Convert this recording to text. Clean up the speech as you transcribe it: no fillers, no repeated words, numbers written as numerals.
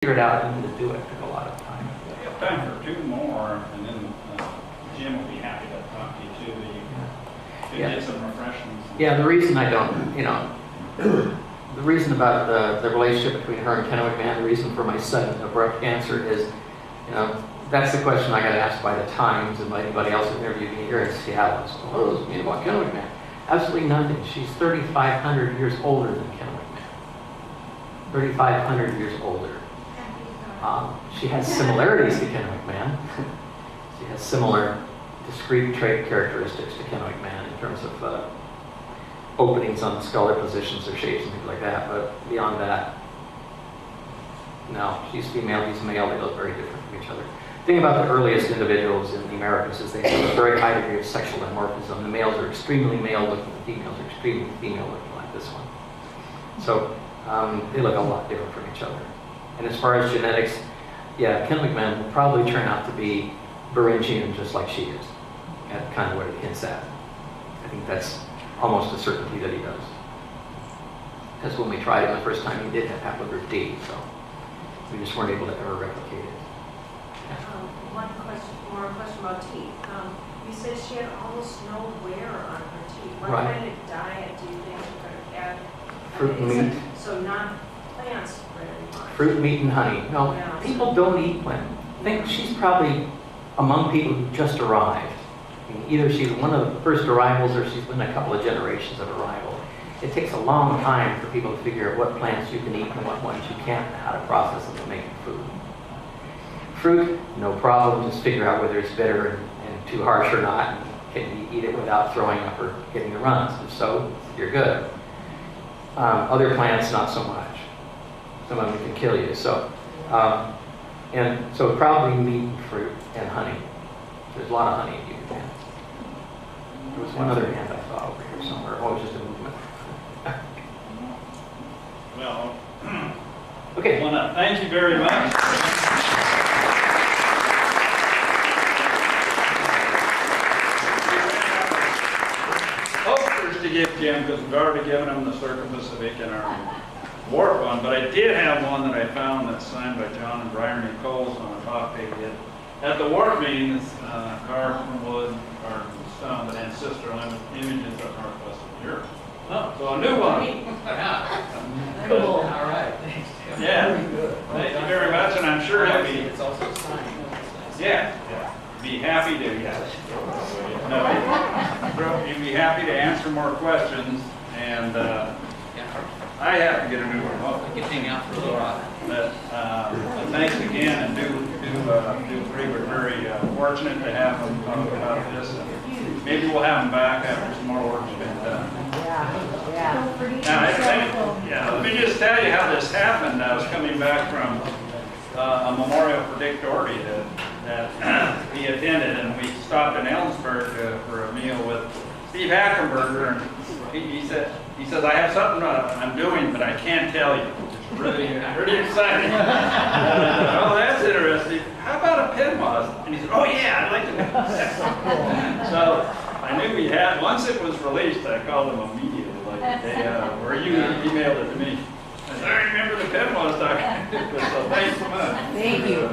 figure it out and to do it took a lot of time. We have time for two more, and then Jim will be happy to talk to you too. That you can get some refreshments. Yeah, the reason I don't, the reason about the relationship between her and Kennewick Man, the reason for my sudden abrupt answer is, that's the question I got asked by the Times and by anybody else who interviewed me here in Seattle. So, what does it mean about Kennewick Man? Absolutely nothing. She's 3,500 years older than Kennewick Man. 3,500 years older. She has similarities to Kennewick Man. She has similar discrete trait characteristics to Kennewick Man in terms of openings on the skull, or positions or shapes and things like that. But beyond that, no, she's female, he's male. They look very different from each other. The thing about the earliest individuals in the Americas is they have a very high degree of sexual dimorphism. The males are extremely male-looking, the females are extremely female-looking, like this one. So they look a lot different from each other. And as far as genetics, yeah, Kennewick Man will probably turn out to be Beringian just like she is. That's kind of what it hints at. I think that's almost a certainty that he does. Because when we tried him the first time, he did have haplogroup D, so we just weren't able to ever replicate it. One question about teeth. You said she had almost no wear on her teeth. What Right. kind of diet do you think you're going to add? Fruit and meat. So not plants very much. Fruit, meat, and honey. No, Yeah. people don't eat plant. I think she's probably among people who just arrived. I mean, either she's one of the first arrivals or she's been a couple of generations of arrival. It takes a long time for people to figure out what plants you can eat and what ones you can't, and how to process them to make food. Fruit, no problem. Just figure out whether it's bitter and too harsh or not. And can you eat it without throwing up or getting the runs? If so, you're good. Other plants, not so much. Some of them can kill you. So, and so probably meat and fruit and honey. There's a lot of honey you can have. There was one other hand I saw over here somewhere. Oh, it was just a movement. Well, Okay. I want to thank you very much. Posters to give Jim, because we've already given him the Circle Pacific and our WARP one, but I did have one that I found that's signed by John and Brian Nichols on a top page. At the WARP meeting, it's carved from wood, carved from stone, but ancestral images of Northwest of Europe. Oh, so a new one. Cool. All right. Thanks, Jim. Yeah. Very good. Thank you very much, and I'm sure he'll be, It's also signed. yeah, be happy to, no, he'd be happy to answer more questions, and I have to get a new one. I can hang out for a little while. But thanks again, and do agree we're very fortunate to have him talk about this. And maybe we'll have him back after some more work's been done. Now, let me just tell you how this happened. I was coming back from a memorial for Dick Doherty that he attended, and we stopped in Ellensburg for a meal with Steve Hackenberger, and he says, I have something I'm doing, but I can't tell you. It's really exciting. Oh, that's interesting. How about a PNWAS? And he said, oh yeah, I'd like to know that. So I knew we had, once it was released, I called him immediately, like, hey, or you emailed it to me. I said, I remember the PNWAS document. So thanks so much. Thank you.